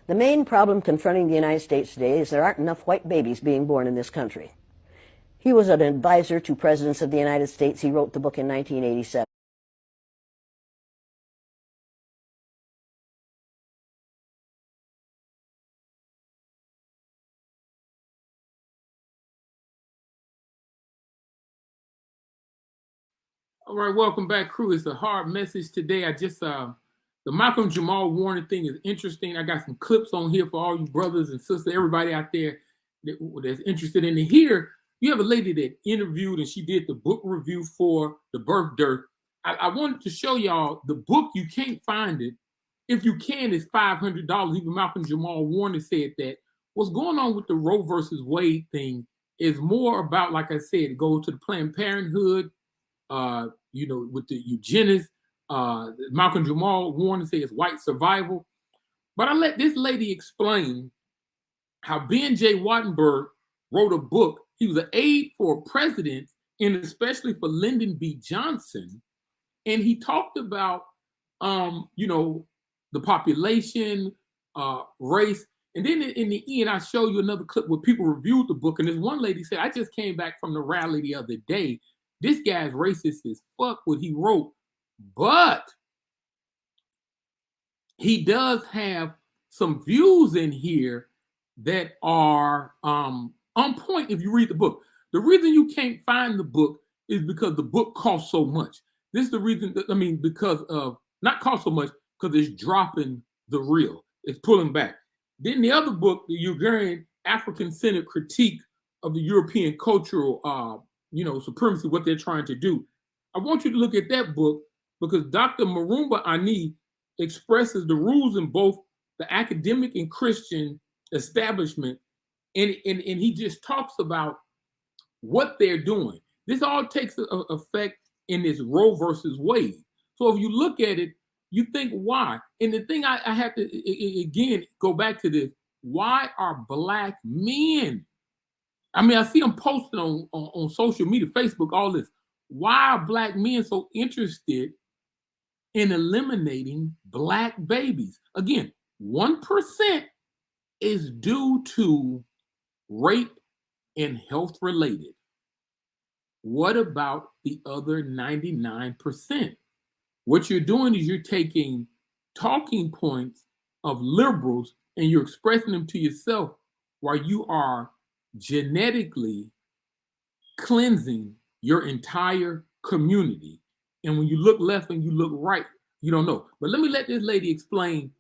The main problem confronting the United States today is there aren't enough white babies being born in this country. He was an advisor to presidents of the United States. He wrote the book in 1987. All right, welcome back, crew. It's a hard message today. The Malcolm Jamal Warner thing is interesting. I got some clips on here for all you brothers and sisters, everybody out there that's interested in it. Here, you have a lady that interviewed and she did the book review for The Birth Dearth. I wanted to show y'all the book. You can't find it. If you can, it's $500. Even Malcolm Jamal Warner said that. What's going on with the Roe versus Wade thing is more about, like I said, it goes to the Planned Parenthood, with the eugenics. Malcolm Jamal Warner says white survival. But I let this lady explain how Ben J. Wattenberg wrote a book. He was an aide for president, and especially for Lyndon B. Johnson. And he talked about, the population, race. And then in the end, I show you another clip where people reviewed the book. And this one lady said, I just came back from the rally the other day. This guy's racist as fuck what he wrote, but he does have some views in here that are on point if you read the book. The reason you can't find the book is because the book costs so much. This is the reason, because of, not cost so much, because it's dropping the real. It's pulling back. Then the other book, the Hungarian African-centered critique of the European cultural supremacy, what they're trying to do. I want you to look at that book because Dr. Marumba Ani expresses the rules in both the academic and Christian establishment, and he just talks about what they're doing. This all takes effect in this Roe versus Wade. So if you look at it, you think why? And the thing I have to, again, go back to this. Why are black men, I see them posting on social media, Facebook, all this. Why are black men so interested in eliminating black babies? Again, 1% is due to rape and health related. What about the other 99%? What you're doing is you're taking talking points of liberals and you're expressing them to yourself while you are genetically cleansing your entire community. And when you look left and you look right, you don't know. But let this lady explain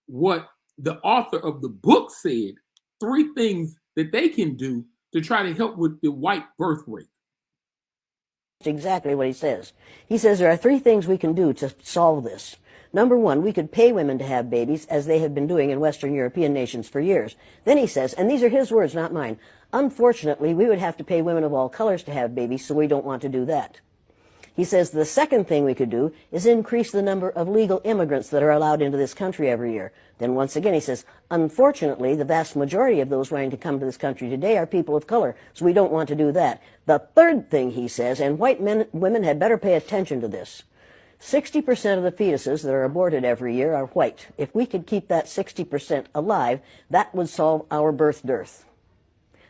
what the author of the book said, 3 things that they can do to try to help with the white birth rate. Exactly what he says. He says there are 3 things we can do to solve this. Number 1, we could pay women to have babies, as they have been doing in Western European nations for years. Then he says, and these are his words, not mine, unfortunately, we would have to pay women of all colors to have babies, so we don't want to do that. He says the second thing we could do is increase the number of legal immigrants that are allowed into this country every year. Then once again he says, unfortunately, the vast majority of those wanting to come to this country today are people of color, so we don't want to do that. The third thing he says, and white women had better pay attention to this, 60% of the fetuses that are aborted every year are white. If we could keep that 60% alive, that would solve our birth dearth.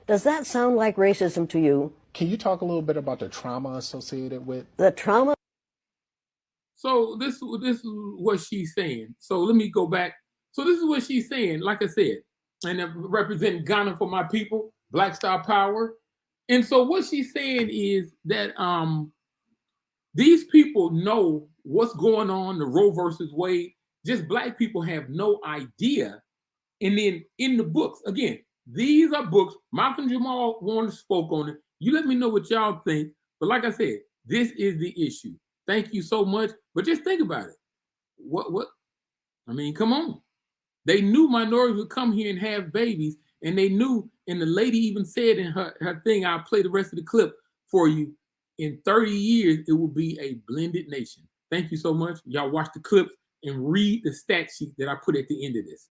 Does that sound like racism to you? Can you talk a little bit about the trauma associated with the trauma? So this is what she's saying. So let me go back. So this is what she's saying. Like I said, and I'm representing Ghana for my people, Black Star Power. And so what she's saying is that these people know what's going on, the Roe versus Wade. Just black people have no idea. And then in the books, again, these are books. Malcolm Jamal Warner spoke on it. You let me know what y'all think. But like I said, this is the issue. Thank you so much. But just think about it. Come on. They knew minorities would come here and have babies. And they knew, and the lady even said in her thing, I'll play the rest of the clip for you. In 30 years, it will be a blended nation. Thank you so much. Y'all watch the clips and read the stat sheet that I put at the end of this.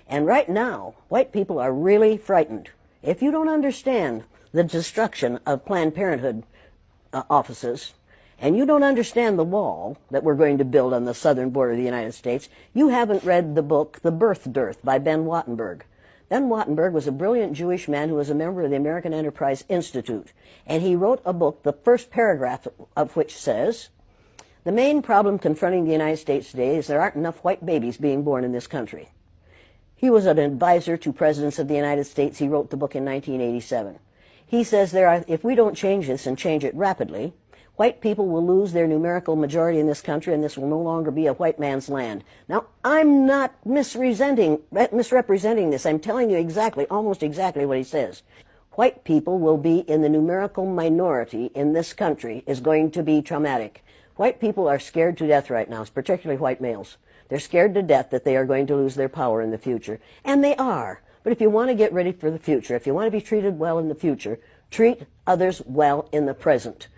And right now, white people are really frightened. If you don't understand the destruction of Planned Parenthood offices, and you don't understand the wall that we're going to build on the southern border of the United States, you haven't read the book The Birth Dearth by Ben Wattenberg. Ben Wattenberg was a brilliant Jewish man who was a member of the American Enterprise Institute, and he wrote a book, the first paragraph of which says, "The main problem confronting the United States today is there aren't enough white babies being born in this country." He was an advisor to presidents of the United States. He wrote the book in 1987. He says if we don't change this and change it rapidly, white people will lose their numerical majority in this country, and this will no longer be a white man's land. Now, I'm not misrepresenting this. I'm telling you exactly, almost exactly what he says. White people will be in the numerical minority in this country is going to be traumatic. White people are scared to death right now, particularly white males. They're scared to death that they are going to lose their power in the future. And they are. But if you want to get ready for the future, if you want to be treated well in the future, treat others well in the present.